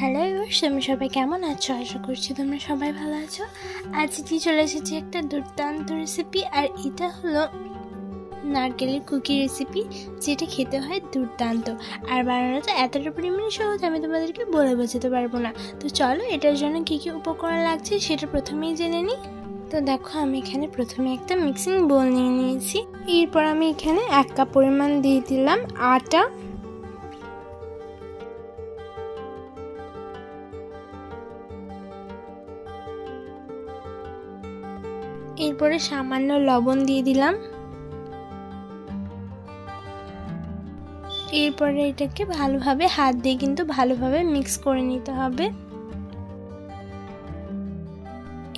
Hello এবার তুমি সবাই কেমন আছো? আশা করছি তোমরা সবাই ভালো আছো। আজকে চলে এসেছি একটা দুর্দান্ত রেসিপি, আর এটা হলো নারকেলের কুকি রেসিপি, যেটা খেতে হয় দুর্দান্ত আর বানানোটা এতটা পরিমাণে সহজ আমি তোমাদেরকে বলে বোঝাতে পারবো না। তো চলো এটার জন্য কী কী উপকরণ লাগছে সেটা প্রথমেই জেনে নিই। তো দেখো আমি এখানে প্রথমে একটা মিক্সিং বোল নিয়ে নিয়েছি। এরপর আমি এখানে 1 কাপ পরিমাণ দিয়ে দিলাম আটা, এরপরে সামান্য লবণ দিয়ে দিলাম। এরপরে এটাকে ভালোভাবে হাত দিয়ে কিন্তু ভালোভাবে মিক্স করে নিতে হবে।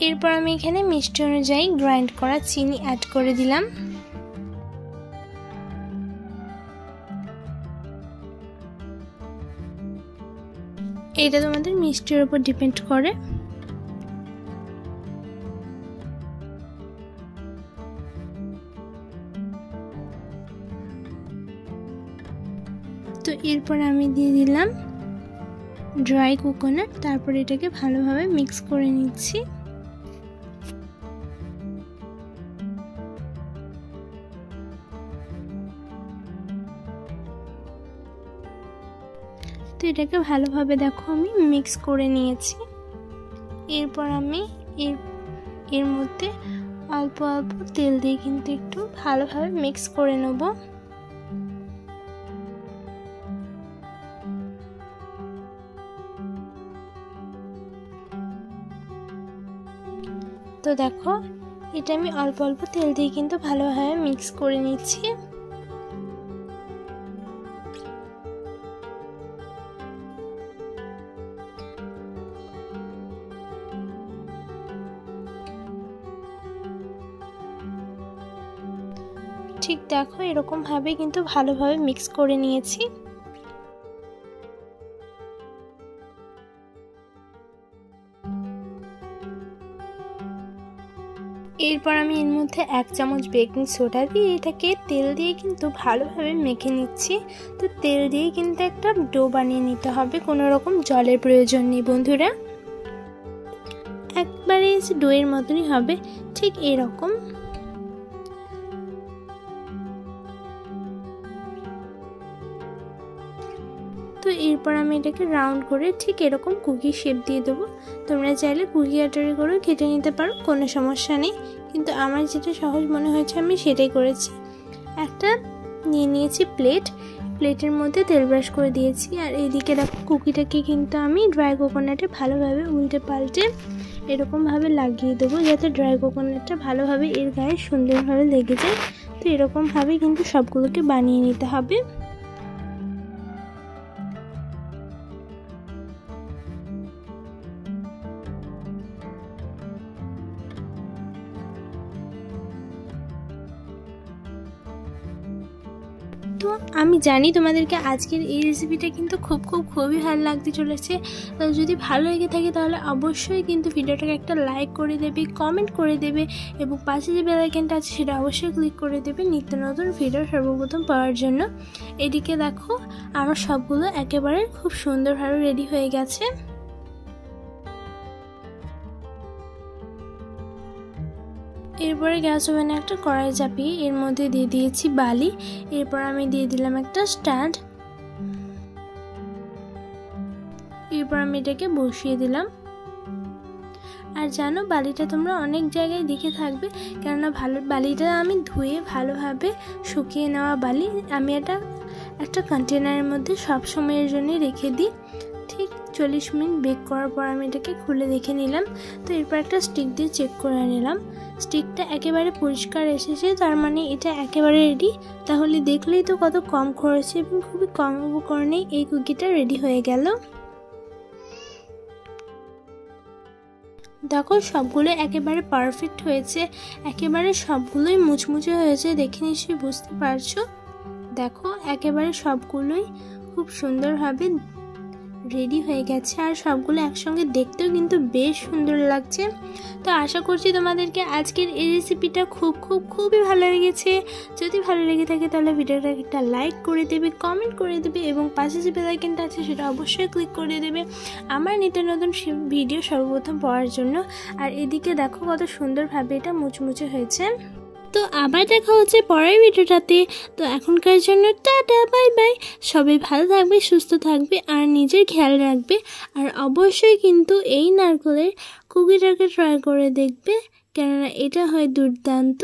এরপর আমি এখানে মিষ্টি অনুযায়ী গ্রাইন্ড করা চিনি অ্যাড করে দিলাম। এটা তোমাদের মিষ্টির উপর ডিপেন্ড করে। তো এরপর আমি দিয়ে দিলাম ড্রাই কোকোনাট, তারপর এটাকে ভালোভাবে মিক্স করে নিচ্ছি। তো এটাকে ভালোভাবে দেখো আমি মিক্স করে নিয়েছি। এরপর আমি এর মধ্যে অল্প অল্প তেল দিয়ে কিন্তু একটু ভালোভাবে মিক্স করে নেব। তো দেখো এটা আমি অল্প অল্প তেল দিয়ে কিন্তু ভালোভাবে মিক্স করে নিচ্ছি। ঠিক দেখো এরকম ভাবে কিন্তু ভালোভাবে মিক্স করে নিয়েছি। এরপর আমি এর মধ্যে 1 চামচ বেকিং সোডা দিয়ে এটাকে তেল দিয়ে কিন্তু ভালোভাবে মেখে নিচ্ছি। তো তেল দিয়ে কিন্তু একটা ডো বানিয়ে নিতে হবে, কোনো রকম জলের প্রয়োজন নেই বন্ধুরা, একবারে ডোয়ের মতনই হবে, ঠিক এরকম। তো এরপর আমি এটাকে রাউন্ড করে ঠিক এরকম কুকি শেপ দিয়ে দেবো। তোমরা চাইলে কুকি আটারি করে কেটে নিতে পারো, কোনো সমস্যা নেই, কিন্তু আমার যেটা সহজ মনে হয়েছে আমি সেটাই করেছি। একটা নিয়ে নিয়েছি প্লেটের মধ্যে তেল ব্রাশ করে দিয়েছি, আর এইদিকে দেখো কুকিটাকে কিন্তু আমি ড্রাই কোকোনাটে ভালোভাবে উল্টে পাল্টে এরকমভাবে লাগিয়ে দেবো, যাতে ড্রাই কোকোনাটটা ভালোভাবে এর গায়ে সুন্দরভাবে লেগে যায়। তো এরকমভাবে কিন্তু সবগুলোকে বানিয়ে নিতে হবে। তো আমি জানি তোমাদেরকে আজকের এই রেসিপিটা কিন্তু খুবই ভালো লাগতে চলেছে। তো যদি ভালো লেগে থাকে তাহলে অবশ্যই কিন্তু ভিডিওটাকে একটা লাইক করে দেবে, কমেন্ট করে দেবে, এবং পাশে যে বেল আইকনটা আছে সেটা অবশ্যই ক্লিক করে দেবে নিত্য নতুন ভিডিও সর্বপ্রথম পাওয়ার জন্য। এদিকে দেখো আমার সবগুলো একেবারে খুব সুন্দরভাবে রেডি হয়ে গেছে। এরপরে গ্যাস ওভেনে একটা কড়াই চাপিয়ে এর মধ্যে দিয়ে দিয়েছি বালি। এরপর আমি দিয়ে দিলাম একটা স্ট্যান্ড। এরপর আমি এটাকে বসিয়ে দিলাম। আর জানো বালিটা তোমরা অনেক জায়গায় দেখে থাকবে, কেননা বালিটা আমি ধুয়ে ভালোভাবে শুকিয়ে নেওয়া বালি আমি একটা কন্টেনারের মধ্যে সব সময়ের জন্য রেখে দিই। ঠিক 40 মিনিট বেক করার পর আমি এটাকে খুলে দেখে নিলাম। তো এরপর একটা স্টিক দিয়ে চেক করে নিলাম, স্টিকটা একেবারে পরিষ্কার এসেছে, তার মানে এটা একেবারে রেডি। তাহলে দেখলেই তো কত কম খরচে এবং খুবই কম উপকরণেই এই কুকিটা রেডি হয়ে গেল। দেখো সবগুলো একেবারে পারফেক্ট হয়েছে, একেবারে সবগুলোই মুচমুচে হয়েছে, দেখে নিশ্চয়ই বুঝতে পারছো। দেখো একেবারে সবগুলোই খুব সুন্দরভাবে রেডি হয়ে গেছে আর সবগুলো একসঙ্গে দেখতেও কিন্তু বেশ সুন্দর লাগছে। তো আশা করছি তোমাদেরকে আজকের এই রেসিপিটা খুবই ভালো লেগেছে। যদি ভালো লেগে থাকে তাহলে ভিডিওটা একটা লাইক করে দেবে, কমেন্ট করে দেবে এবং পাশে যে বেল আইকনটা আছে সেটা অবশ্যই ক্লিক করে দেবে আমার নিত্য নতুন ভিডিও সর্বপ্রথম পাওয়ার জন্য। আর এদিকে দেখো কত সুন্দরভাবে এটা মুচমুচে হয়েছে। তো আবার দেখা হচ্ছে পরের ভিডিওটাতে। তো এখনকার জন্য টাটা, বাই বাই। সবাই ভালো থাকবে, সুস্থ থাকবে আর নিজের খেয়াল রাখবে। আর অবশ্যই কিন্তু এই নারকেলের কুকিটাকে ট্রাই করে দেখবে, কেননা এটা হয় দুর্দান্ত।